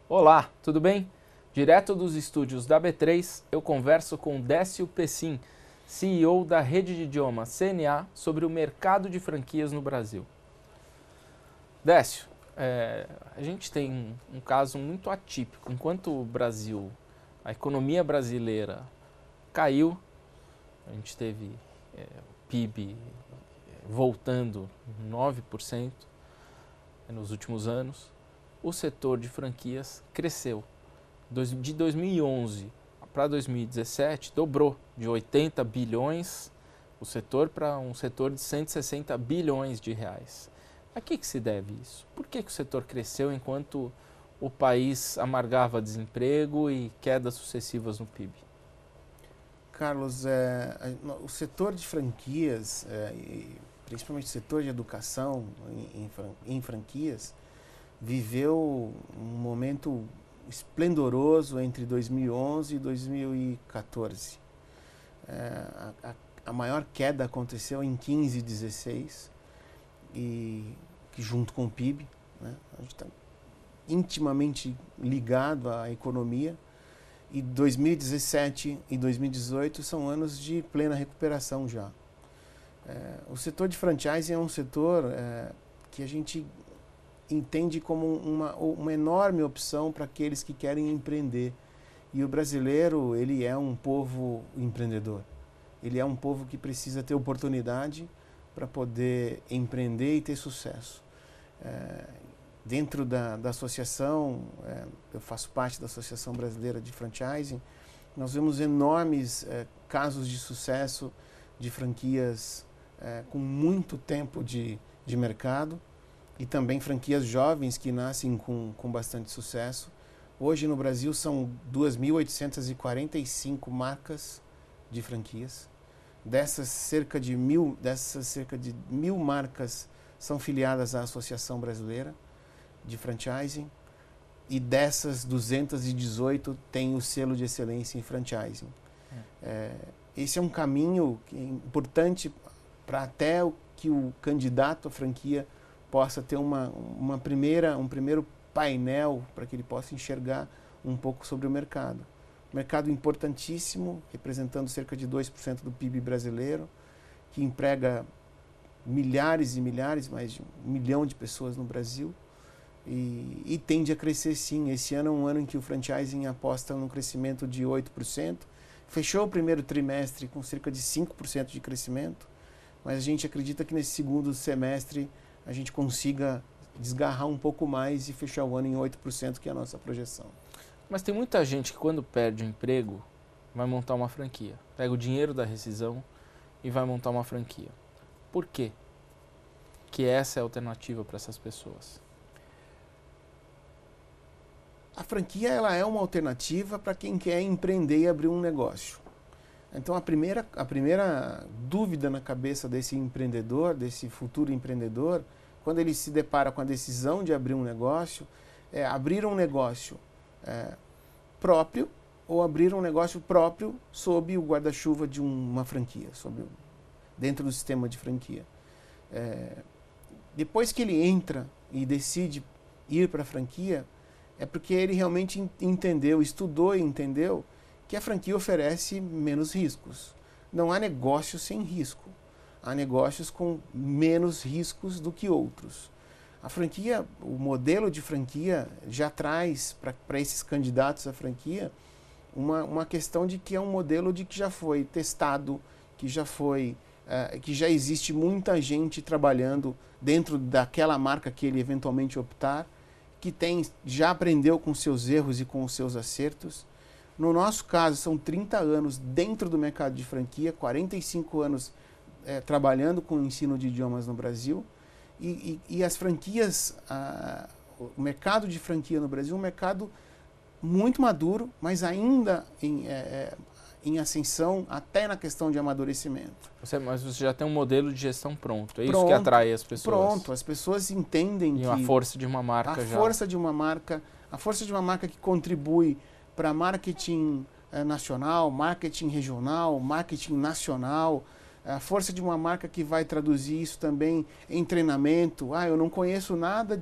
Olá, tudo bem? Direto dos estúdios da B3, eu converso com Décio Pessim, CEO da rede de idiomas CNA, sobre o mercado de franquias no Brasil. Décio, a gente tem um caso muito atípico. Enquanto o Brasil, a economia brasileira caiu, a gente teve o PIB voltando 9% nos últimos anos, o setor de franquias cresceu. De 2011 para 2017, dobrou de 80 bilhões o setor para um setor de 160 bilhões de reais. A que se deve isso? Por que o setor cresceu enquanto o país amargava desemprego e quedas sucessivas no PIB? Carlos, o setor de franquias, principalmente o setor de educação em franquias, viveu um momento esplendoroso entre 2011 e 2014. A maior queda aconteceu em 15 e 16, e junto com o PIB, né, a gente está intimamente ligado à economia. E 2017 e 2018 são anos de plena recuperação já. O setor de franchising é um setor que a gente entende como uma enorme opção para aqueles que querem empreender. E o brasileiro, ele é um povo empreendedor. Ele é um povo que precisa ter oportunidade para poder empreender e ter sucesso. Dentro da associação, eu faço parte da Associação Brasileira de Franchising, nós vemos enormes casos de sucesso de franquias com muito tempo de mercado, e também franquias jovens que nascem com bastante sucesso. Hoje no Brasil são 2.845 marcas de franquias. Dessas cerca de 1.000 marcas são filiadas à Associação Brasileira de Franchising, e dessas 218 tem o selo de excelência em franchising. Esse é um caminho importante para até que o candidato à franquia possa ter um primeiro painel para que ele possa enxergar um pouco sobre o mercado. Mercado importantíssimo, representando cerca de 2% do PIB brasileiro, que emprega milhares e milhares, mais de 1 milhão de pessoas no Brasil, e tende a crescer sim. Esse ano é um ano em que o franchising aposta num crescimento de 8%, fechou o primeiro trimestre com cerca de 5% de crescimento, mas a gente acredita que nesse segundo semestre a gente consiga desgarrar um pouco mais e fechar o ano em 8%, que é a nossa projeção. Mas tem muita gente que, quando perde o emprego, vai montar uma franquia. Pega o dinheiro da rescisão e vai montar uma franquia. Por quê que essa é a alternativa para essas pessoas? A franquia, ela é uma alternativa para quem quer empreender e abrir um negócio. Então a primeira dúvida na cabeça desse empreendedor, desse futuro empreendedor, quando ele se depara com a decisão de abrir um negócio, é abrir um negócio próprio ou abrir um negócio próprio sob o guarda-chuva de uma franquia, dentro do sistema de franquia. Depois que ele entra e decide ir para a franquia, é porque ele realmente entendeu, estudou e entendeu que a franquia oferece menos riscos. Não há negócio sem risco. Há negócios com menos riscos do que outros. A franquia, o modelo de franquia já traz para esses candidatos à franquia uma questão de que é um modelo de que já foi testado, que já existe muita gente trabalhando dentro daquela marca que ele eventualmente optar, que já aprendeu com seus erros e com os seus acertos. No nosso caso, são 30 anos dentro do mercado de franquia, 45 anos trabalhando com o ensino de idiomas no Brasil. E as franquias, o mercado de franquia no Brasil é um mercado muito maduro, mas ainda em ascensão, até na questão de amadurecimento. Mas você já tem um modelo de gestão pronto, é isso que atrai as pessoas? Pronto, as pessoas entendem que a força de uma marca a força de uma marca que contribui para marketing nacional, marketing regional, marketing nacional, a força de uma marca que vai traduzir isso também em treinamento. Eu não conheço nada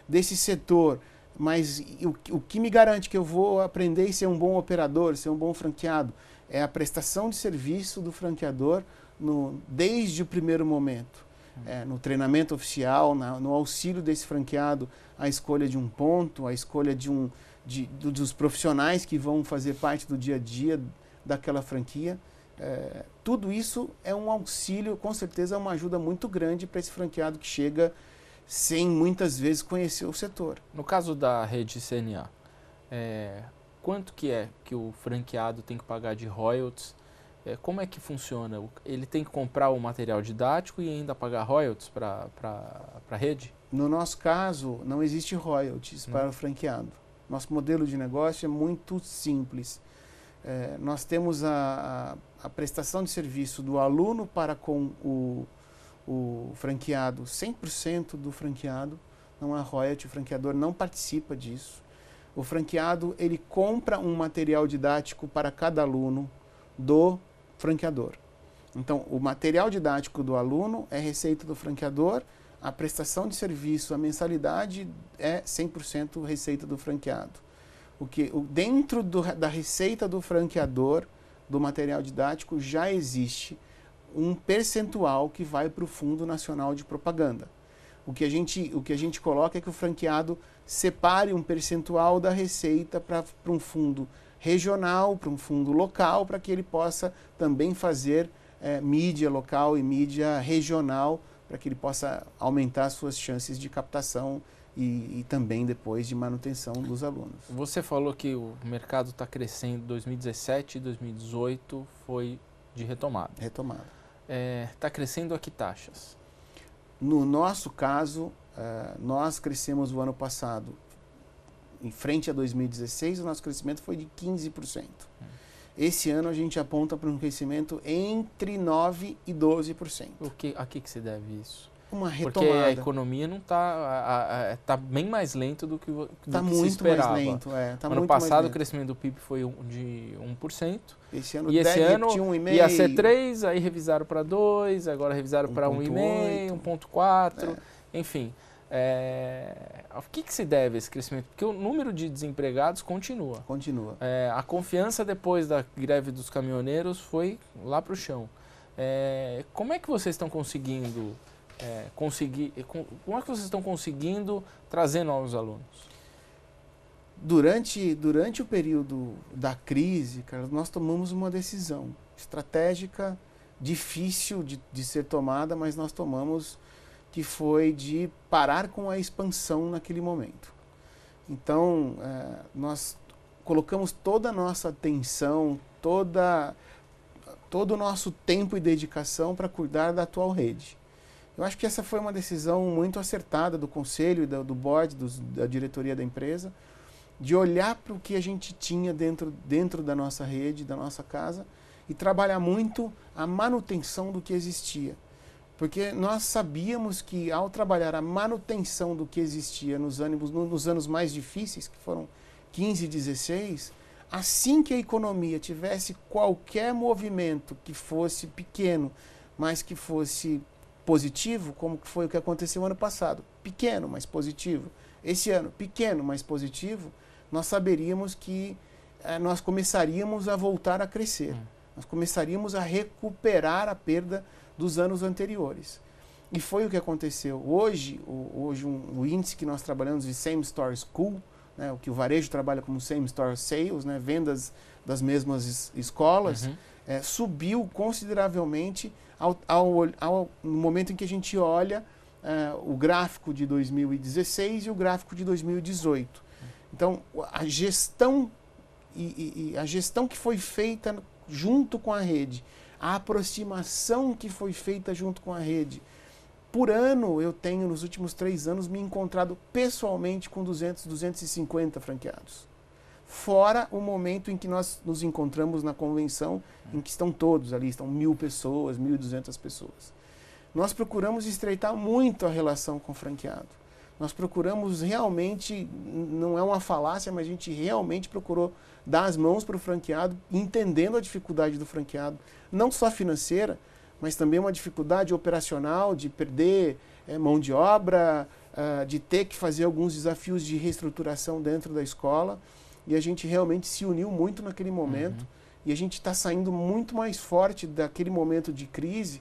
desse setor, Mas o que me garante que eu vou aprender e ser um bom operador, ser um bom franqueado, é a prestação de serviço do franqueador desde o primeiro momento. No treinamento oficial, no auxílio desse franqueado, a escolha de um ponto, a escolha dos profissionais que vão fazer parte do dia a dia daquela franquia. Tudo isso é um auxílio, com certeza é uma ajuda muito grande para esse franqueado que chega sem muitas vezes conhecer o setor. No caso da rede CNA, quanto que o franqueado tem que pagar de royalties? Como é que funciona? Ele tem que comprar o material didático e ainda pagar royalties para a rede? No nosso caso, não existe royalties para o franqueado. Nosso modelo de negócio é muito simples. Nós temos a prestação de serviço do aluno para com o franqueado, 100% do franqueado, não há royalty, o franqueador não participa disso. O franqueado, ele compra um material didático para cada aluno do franqueador. Então, o material didático do aluno é receita do franqueador, a prestação de serviço, a mensalidade é 100% receita do franqueado. Dentro da receita do franqueador, do material didático, já existe um percentual que vai para o Fundo Nacional de Propaganda. O que a gente coloca é que o franqueado separe um percentual da receita para um fundo regional, para um fundo local, para que ele possa também fazer mídia local e mídia regional, para que ele possa aumentar suas chances de captação e também depois de manutenção dos alunos. Você falou que o mercado está crescendo, 2017 e 2018 foi de retomada. Retomada. Está crescendo a que taxas? No nosso caso, nós crescemos o ano passado, em frente a 2016, o nosso crescimento foi de 15%. Esse ano a gente aponta para um crescimento entre 9% e 12%. A que se deve isso? Uma retomada. Porque a economia não está bem mais lento do que se esperava. Mais lento, ano passado o crescimento do PIB foi de 1%. Esse ano, esse ano 1,5%. Ia ser 3%, aí revisaram para 2%, agora revisaram para 1,5%, 1,4%, enfim. A que se deve esse crescimento? Porque o número de desempregados continua. Continua. A confiança depois da greve dos caminhoneiros foi lá para o chão. Como é que vocês estão conseguindo como é que vocês estão conseguindo trazer novos alunos? Durante o período da crise, Carlos, nós tomamos uma decisão estratégica, difícil de ser tomada, mas nós tomamos, que foi de parar com a expansão naquele momento. Então, nós colocamos toda a nossa atenção, todo o nosso tempo e dedicação para cuidar da atual rede. Eu acho que essa foi uma decisão muito acertada do conselho e do board, da diretoria da empresa, de olhar para o que a gente tinha dentro da nossa rede, da nossa casa, e trabalhar muito a manutenção do que existia. Porque nós sabíamos que, ao trabalhar a manutenção do que existia nos anos mais difíceis, que foram 15 e 16, assim que a economia tivesse qualquer movimento que fosse pequeno, mas que fosse positivo, como foi o que aconteceu ano passado, pequeno, mas positivo. Esse ano, pequeno, mas positivo, nós saberíamos que nós começaríamos a voltar a crescer. Nós começaríamos a recuperar a perda dos anos anteriores. E foi o que aconteceu. Hoje o índice que nós trabalhamos de Same Store School, né, o que o varejo trabalha como Same Store Sales, né, vendas das mesmas escolas, subiu consideravelmente no momento em que a gente olha o gráfico de 2016 e o gráfico de 2018. Então, a gestão a gestão que foi feita junto com a rede, a aproximação que foi feita junto com a rede. Por ano, eu tenho, nos últimos 3 anos, me encontrado pessoalmente com 200, 250 franqueados. Fora o momento em que nós nos encontramos na convenção, em que estão todos ali, estão 1.000 pessoas, 1.200 pessoas. Nós procuramos estreitar muito a relação com o franqueado. Nós procuramos realmente, não é uma falácia, mas a gente realmente procurou dar as mãos para o franqueado, entendendo a dificuldade do franqueado, não só financeira, mas também uma dificuldade operacional de perder mão de obra, de ter que fazer alguns desafios de reestruturação dentro da escola, e a gente realmente se uniu muito naquele momento, e a gente está saindo muito mais forte daquele momento de crise,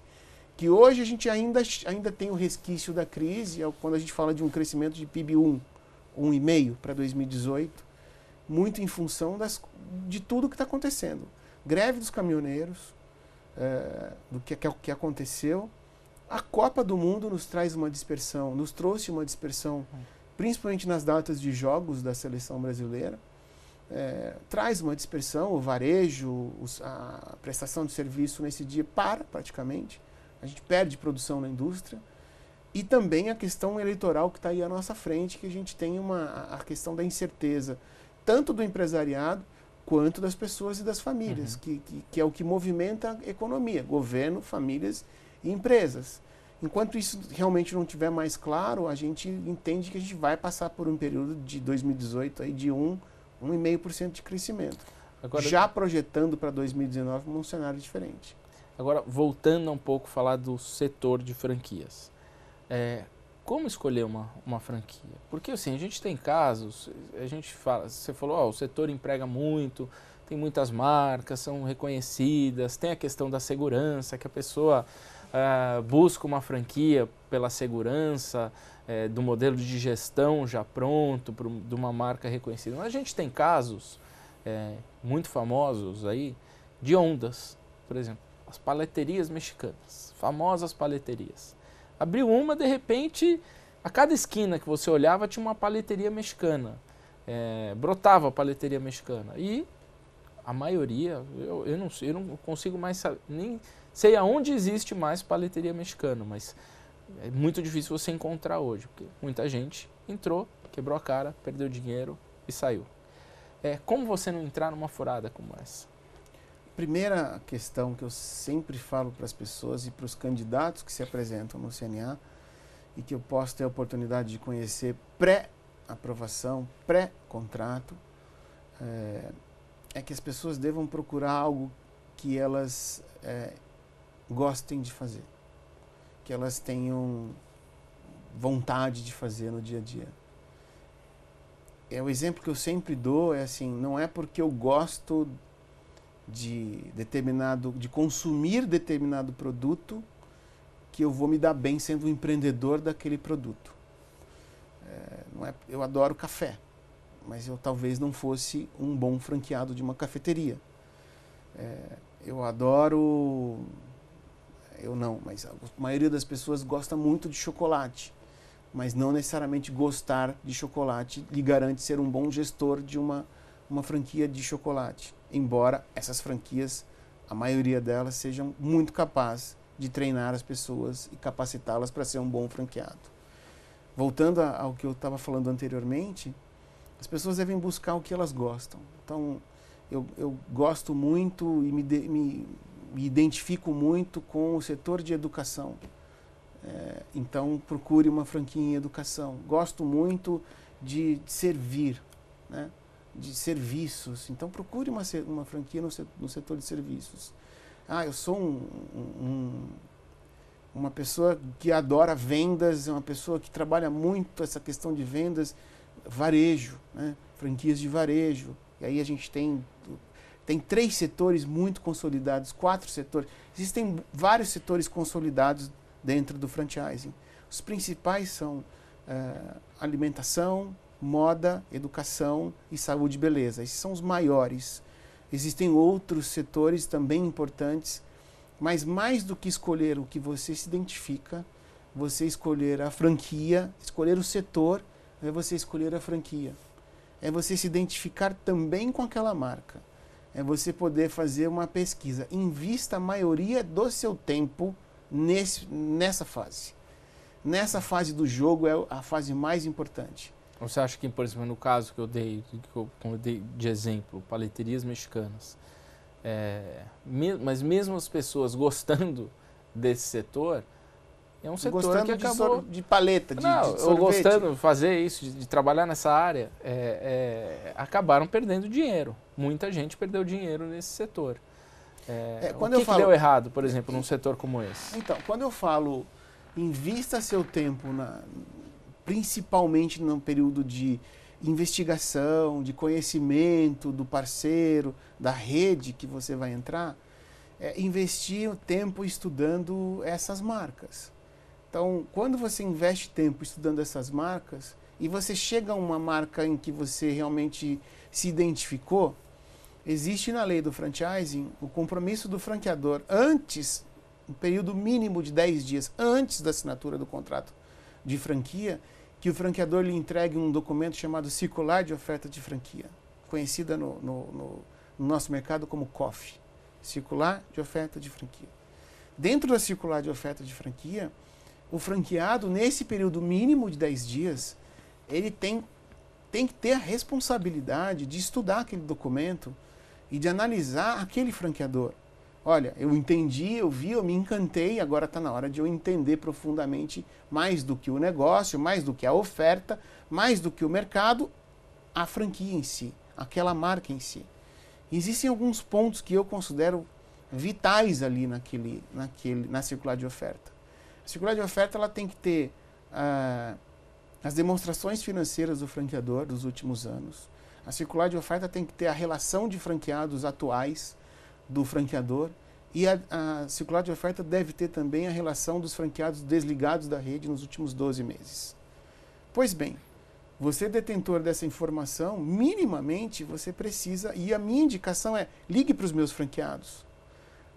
que hoje a gente ainda tem o resquício da crise, quando a gente fala de um crescimento de PIB 1,5 para 2018, muito em função de tudo que está acontecendo. Greve dos caminhoneiros, do que aconteceu. A Copa do Mundo nos trouxe uma dispersão, principalmente nas datas de jogos da seleção brasileira. Traz uma dispersão, o varejo, a prestação de serviço nesse dia praticamente. A gente perde produção na indústria. E também a questão eleitoral que está aí à nossa frente, que a gente tem a questão da incerteza, tanto do empresariado quanto das pessoas e das famílias, que é o que movimenta a economia, governo, famílias e empresas. Enquanto isso realmente não estiver mais claro, a gente entende que a gente vai passar por um período de 2018 aí de 1,5% de crescimento. Agora, já projetando para 2019 um cenário diferente. Agora, voltando um pouco a falar do setor de franquias. Como escolher uma franquia? Porque assim, a gente tem casos, você falou, o setor emprega muito, tem muitas marcas, são reconhecidas, tem a questão da segurança, que a pessoa busca uma franquia pela segurança, do modelo de gestão já pronto, de uma marca reconhecida. Mas a gente tem casos muito famosos aí, de ondas, por exemplo, as paleterias mexicanas, famosas paleterias. Abriu uma, de repente, a cada esquina que você olhava tinha uma paleteria mexicana. Brotava a paleteria mexicana. E a maioria, eu não consigo mais saber, nem sei aonde existe mais paleteria mexicana, mas é muito difícil você encontrar hoje, porque muita gente entrou, quebrou a cara, perdeu dinheiro e saiu. Como você não entrar numa furada como essa? Primeira questão que eu sempre falo para as pessoas e para os candidatos que se apresentam no CNA e que eu posso ter a oportunidade de conhecer pré-aprovação, pré-contrato, é que as pessoas devam procurar algo que elas gostem de fazer, que elas tenham vontade de fazer no dia a dia. O exemplo que eu sempre dou é assim, não é porque eu gosto de consumir determinado produto que eu vou me dar bem sendo um empreendedor daquele produto. Eu adoro café, mas eu talvez não fosse um bom franqueado de uma cafeteria. Mas a maioria das pessoas gosta muito de chocolate, mas não necessariamente gostar de chocolate lhe garante ser um bom gestor de uma franquia de chocolate. Embora essas franquias, a maioria delas, sejam muito capazes de treinar as pessoas e capacitá-las para ser um bom franqueado. Voltando ao que eu estava falando anteriormente, as pessoas devem buscar o que elas gostam. Então, eu gosto muito e me identifico muito com o setor de educação. Então, procure uma franquia em educação. Gosto muito de servir, né? De serviços, então procure uma franquia no setor de serviços. Eu sou uma pessoa que adora vendas, uma pessoa que trabalha muito essa questão de vendas, varejo, né? Franquias de varejo. E aí a gente tem 3 setores muito consolidados, 4 setores. Existem vários setores consolidados dentro do franchising. Os principais são alimentação, moda, educação e saúde e beleza. Esses são os maiores. Existem outros setores também importantes, mas mais do que escolher o que você se identifica, você escolher a franquia, escolher o setor, é você escolher a franquia. É você se identificar também com aquela marca. É você poder fazer uma pesquisa. Invista a maioria do seu tempo nessa fase. Nessa fase do jogo é a fase mais importante. Você acha que, por exemplo, no caso que eu dei de exemplo, paleterias mexicanas, mas mesmo as pessoas gostando desse setor, é um setor gostando que acabou... de paleta, de sorvete. Ou gostando de fazer isso, de trabalhar nessa área, acabaram perdendo dinheiro. Muita gente perdeu dinheiro nesse setor. O que deu errado, por exemplo, num setor como esse? Então, quando eu falo invista seu tempo principalmente no período de investigação, de conhecimento do parceiro, da rede que você vai entrar, investir o tempo estudando essas marcas. Então, quando você investe tempo estudando essas marcas e você chega a uma marca em que você realmente se identificou, existe na lei do franchising o compromisso do franqueador antes, um período mínimo de 10 dias antes da assinatura do contrato de franquia, que o franqueador lhe entregue um documento chamado Circular de Oferta de Franquia, conhecida no nosso mercado como COF, Circular de Oferta de Franquia. Dentro da Circular de Oferta de Franquia, o franqueado, nesse período mínimo de 10 dias, ele tem que ter a responsabilidade de estudar aquele documento e de analisar aquele franqueador. Olha, eu entendi, eu vi, eu me encantei, agora está na hora de eu entender profundamente mais do que o negócio, mais do que a oferta, mais do que o mercado, a franquia em si, aquela marca em si. Existem alguns pontos que eu considero vitais ali na circular de oferta. A circular de oferta ela tem que ter as demonstrações financeiras do franqueador dos últimos anos. A circular de oferta tem que ter a relação de franqueados atuais do franqueador, e a circular de oferta deve ter também a relação dos franqueados desligados da rede nos últimos 12 meses. Pois bem, você detentor dessa informação, minimamente você precisa, e a minha indicação é, ligue para os meus franqueados,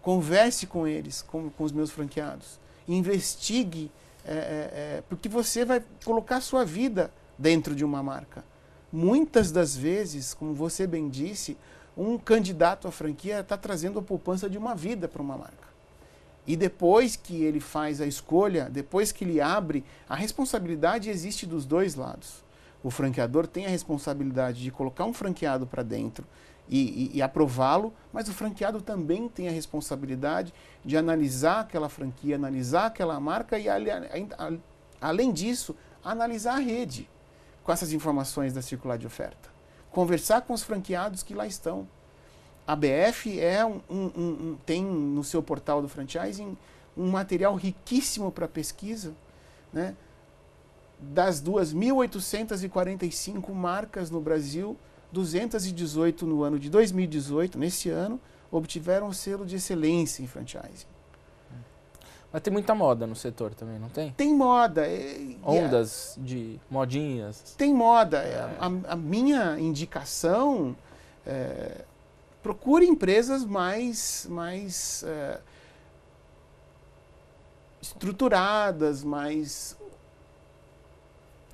converse com eles, com os meus franqueados, investigue, porque você vai colocar a sua vida dentro de uma marca. Muitas das vezes, como você bem disse, um candidato à franquia está trazendo a poupança de uma vida para uma marca. E depois que ele faz a escolha, depois que ele abre, a responsabilidade existe dos dois lados. O franqueador tem a responsabilidade de colocar um franqueado para dentro e aprová-lo, mas o franqueado também tem a responsabilidade de analisar aquela franquia, analisar aquela marca e, além disso, analisar a rede com essas informações da circular de oferta. Conversar com os franqueados que lá estão. A BF tem no seu portal do franchising um material riquíssimo para pesquisa, né? Das 2.845 marcas no Brasil, 218 no ano de 2018, nesse ano, obtiveram o selo de excelência em franchising. Mas tem muita moda no setor também, não tem? Tem moda. Ondas de modinhas. Tem moda. A minha indicação procure empresas mais estruturadas,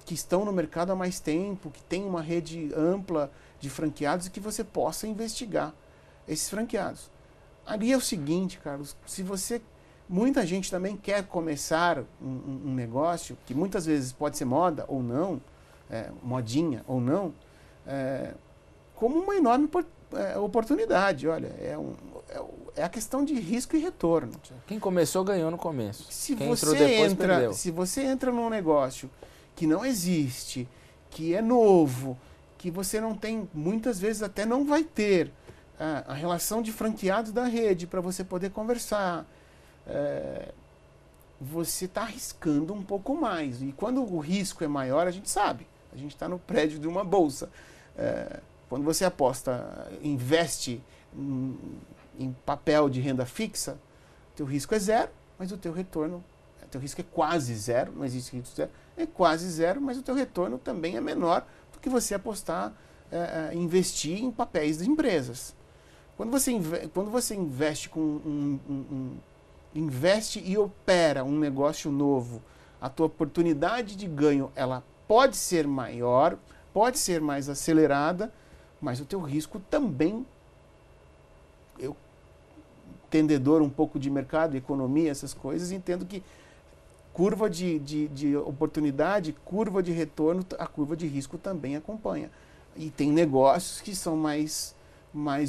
que estão no mercado há mais tempo, que tem uma rede ampla de franqueados e que você possa investigar esses franqueados. Ali é o seguinte, Carlos, muita gente também quer começar um negócio, que muitas vezes pode ser moda ou não, modinha ou não, como uma enorme oportunidade. Olha, é a questão de risco e retorno. Quem começou ganhou no começo. Quem entrou depois perdeu. Se você entra num negócio que não existe, que é novo, que você não tem, muitas vezes até não vai ter a relação de franqueados da rede para você poder conversar, você está arriscando um pouco mais. E quando o risco é maior, a gente sabe. A gente está no prédio de uma bolsa. Quando você investe em papel de renda fixa, teu risco é zero, mas o teu retorno, teu risco é quase zero, não existe risco zero, é quase zero, mas o teu retorno também é menor do que você investir em papéis de empresas. Quando você investe investe e opera um negócio novo, a tua oportunidade de ganho, ela pode ser maior, pode ser mais acelerada, mas o teu risco também, eu, entendedor um pouco de mercado, economia, essas coisas, entendo que curva de oportunidade, curva de retorno, a curva de risco também acompanha. E tem negócios que são mais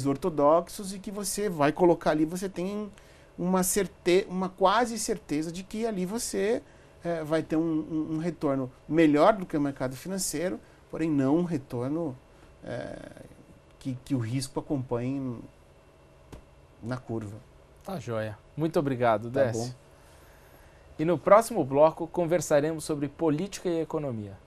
ortodoxos e que você vai colocar ali, você tem uma quase certeza de que ali você vai ter um retorno melhor do que o mercado financeiro, porém não um retorno que o risco acompanhe na curva. Tá joia. Muito obrigado, Tá Décio. bom. E no próximo bloco conversaremos sobre política e economia.